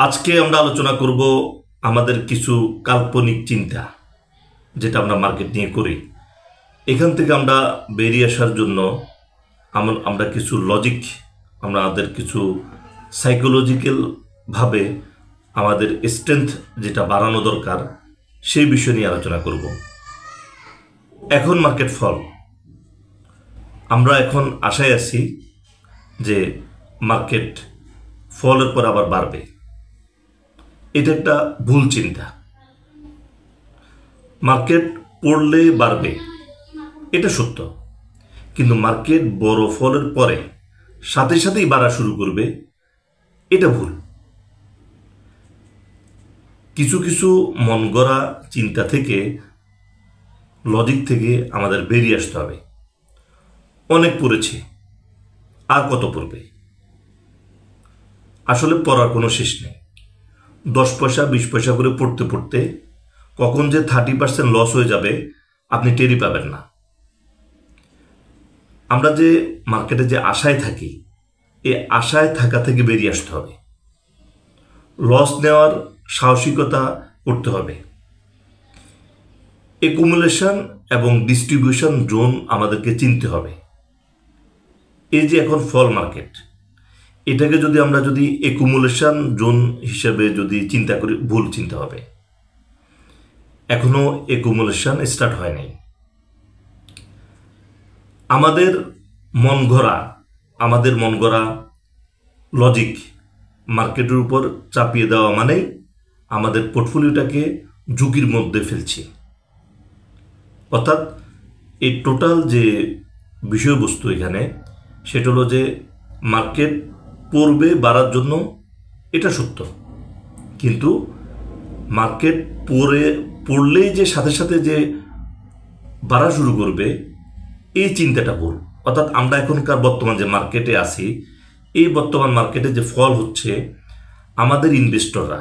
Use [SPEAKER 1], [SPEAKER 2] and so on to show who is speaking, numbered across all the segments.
[SPEAKER 1] আজকে আমরা আলোচনা করব আমাদের কিছু কাল্পনিক চিন্তা যেটা আমরা মার্কেট নিয়ে করি। এখান থেকে আমরা বেরিয়ে আসার জন্য আমরা কিছু লজিক, আমাদের কিছু সাইকোলজিক্যাল ভাবে আমাদের স্ট্রেংথ যেটা বাড়ানো দরকার সেই বিষয় নিয়ে আলোচনা করব। এখন মার্কেট ফল, আমরা এখন আশায় আছি যে মার্কেট ফলের পর আবার বাড়বে। এটা একটা ভুল চিন্তা। মার্কেট পড়লে বাড়বে এটা সত্য, কিন্তু মার্কেট বড় ফলের পরে সাথে সাথেই বাড়া শুরু করবে এটা ভুল। কিছু কিছু মন গড়া চিন্তা থেকে, লজিক থেকে আমাদের বেরিয়ে আসতে হবে। অনেক পড়েছে, আর কত পড়বে? আসলে পড়ার কোনো শেষ নেই। 10 পয়সা 20 পয়সা করে পড়তে পড়তে কখন যে 30% লস হয়ে যাবে আপনি টেরই পাবেন না। আমরা যে মার্কেটে যে আশায় থাকি, এই আশায় থাকা থেকে বেরিয়ে আসতে হবে। লস নেওয়ার সাহসিকতা করতে হবে। একুমুলেশন এবং ডিস্ট্রিবিউশন জোন আমাদেরকে চিনতে হবে। এই যে এখন ফল মার্কেট, এটাকে যদি আমরা একুমুলেশন জোন হিসেবে চিন্তা করি, ভুল চিন্তা হবে। এখনো একুমুলেশন স্টার্ট হয় নাই। আমাদের মন গড়া লজিক মার্কেটের উপর চাপিয়ে দেওয়া মানেই আমাদের পোর্টফোলিওটাকে ঝুঁকির মধ্যে ফেলছি। অর্থাৎ এই টোটাল যে বিষয়বস্তু এখানে, সেটা হলো যে মার্কেট পড়বে বাড়ার জন্য, এটা সত্য, কিন্তু মার্কেট পড়লেই যে সাথে সাথে যে বাড়া শুরু করবে এই চিন্তাটা ভুল। অর্থাৎ আমরা এখনকার বর্তমান যে মার্কেটে আছি, এই বর্তমান মার্কেটে যে ফল হচ্ছে, আমাদের ইনভেস্টররা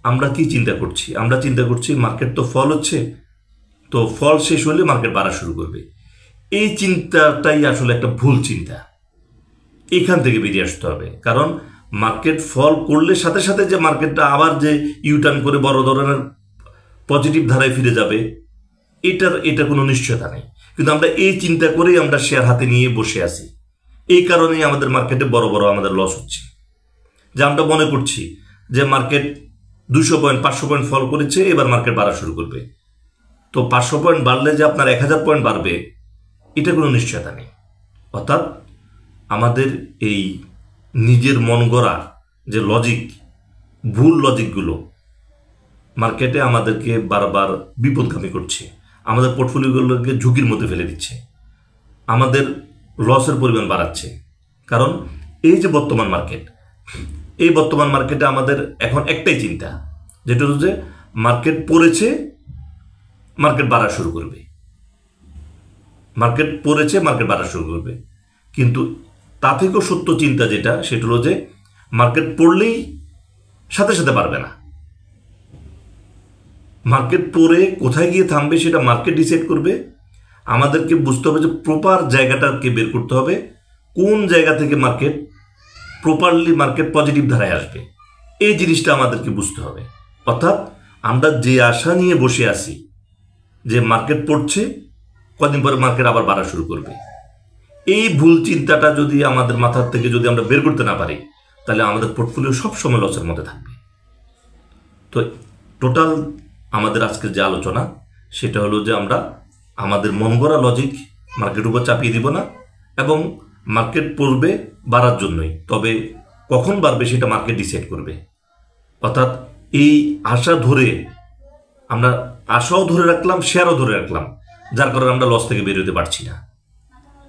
[SPEAKER 1] আমরা কি চিন্তা করছি? আমরা চিন্তা করছি মার্কেট তো ফল হচ্ছে, তো ফল শেষ হলে মার্কেট বাড়া শুরু করবে। এই চিন্তাটাই আসলে একটা ভুল চিন্তা। এখান থেকে বেরিয়ে আসতে হবে। কারণ মার্কেট ফল করলে সাথে সাথে যে মার্কেটটা আবার যে ইউটার্ন করে বড় ধরনের পজিটিভ ধারায় ফিরে যাবে, এটা কোনো নিশ্চয়তা নেই। কিন্তু আমরা এই চিন্তা করেই আমরা শেয়ার হাতে নিয়ে বসে আছি। এই কারণেই আমাদের মার্কেটে বড় বড় আমাদের লস হচ্ছে। যে আমরা মনে করছি যে মার্কেট 200 পয়েন্ট 500 পয়েন্ট ফল করেছে, এবার মার্কেট বাড়া শুরু করবে। তো 500 পয়েন্ট বাড়লে যে আপনার 1000 পয়েন্ট বাড়বে এটা কোনো নিশ্চয়তা নেই। অর্থাৎ আমাদের এই নিজের মন গড়া যে লজিক, ভুল লজিকগুলো মার্কেটে আমাদেরকে বারবার বিপদগামী করছে, আমাদের পোর্টফোলিওগুলোকে ঝুঁকির মধ্যে ফেলে দিচ্ছে, আমাদের লসের পরিমাণ বাড়াচ্ছে। কারণ এই যে বর্তমান মার্কেট, এই বর্তমান মার্কেটে আমাদের এখন একটাই চিন্তা, যেটা হচ্ছে যে মার্কেট পড়েছে, মার্কেট বাড়া শুরু করবে। মার্কেট পড়েছে, মার্কেট বাড়া শুরু করবে। কিন্তু তা থেকেও সত্য চিন্তা যেটা, সেটা হলো যে মার্কেট পড়লেই সাথে সাথে বাড়বে না। মার্কেট পড়ে কোথায় গিয়ে থামবে সেটা মার্কেট ডিসাইড করবে। আমাদেরকে বুঝতে হবে যে প্রপার জায়গাটাকে বের করতে হবে, কোন জায়গা থেকে মার্কেট পজিটিভ ধারায় আসবে। এই জিনিসটা আমাদেরকে বুঝতে হবে। অর্থাৎ আমরা যে আশা নিয়ে বসে আছি যে মার্কেট পড়ছে, কদিন পরে মার্কেট আবার বাড়া শুরু করবে, এই ভুল চিন্তাটা যদি আমাদের মাথার থেকে আমরা বের করতে না পারি, তাহলে আমাদের পোর্টফোলিও সবসময় লসের মধ্যে থাকবে। তো টোটাল আমাদের আজকের যে আলোচনা, সেটা হলো যে আমরা আমাদের মন গড়া লজিক মার্কেটের উপর চাপিয়ে দিব না, এবং মার্কেট পড়বে বাড়ার জন্যই, তবে কখন বাড়বে সেটা মার্কেট ডিসাইড করবে। অর্থাৎ এই আশা ধরে আমরা আশাও ধরে রাখলাম, শেয়ারও ধরে রাখলাম, যার কারণে আমরা লস থেকে বেরোতে পারছি না।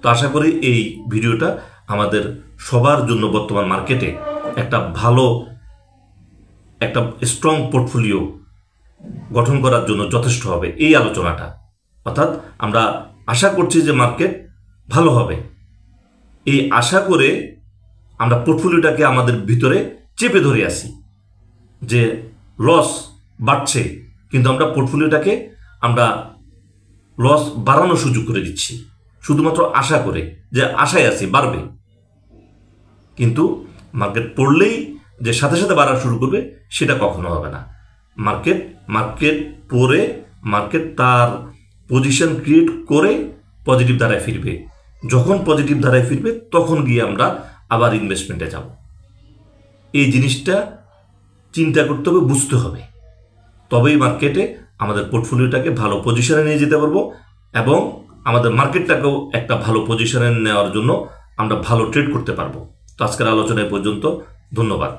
[SPEAKER 1] তো আশা করি এই ভিডিওটা আমাদের সবার জন্য বর্তমান মার্কেটে একটা ভালো, একটা স্ট্রং পোর্টফোলিও গঠন করার জন্য যথেষ্ট হবে এই আলোচনাটা। অর্থাৎ আমরা আশা করছি যে মার্কেট ভালো হবে, এই আশা করে আমরা পোর্টফোলিওটাকে আমাদের ভিতরে চেপে ধরে আসি যে লস বাড়ছে, কিন্তু আমরা পোর্টফোলিওটাকে লস বাড়ানোর সুযোগ করে দিচ্ছি, শুধুমাত্র আশা করে যে আশায় আছি বাড়বে। কিন্তু মার্কেট পড়লেই যে সাথে সাথে বাড়া শুরু করবে, সেটা কখনো হবে না। মার্কেট পরে মার্কেট তার পজিশন ক্রিয়েট করে পজিটিভ ধারায় ফিরবে। যখন পজিটিভ ধারায় ফিরবে তখন গিয়ে আমরা আবার ইনভেস্টমেন্টে যাব। এই জিনিসটা চিন্তা করতে হবে, বুঝতে হবে, তবেই মার্কেটে আমাদের পোর্টফোলিওটাকে ভালো পজিশনে নিয়ে যেতে পারবো এবং আমাদের মার্কেটটাকেও একটা ভালো পজিশনে নেওয়ার জন্য আমরা ভালো ট্রেড করতে পারবো। তো আজকের আলোচনা পর্যন্ত, ধন্যবাদ।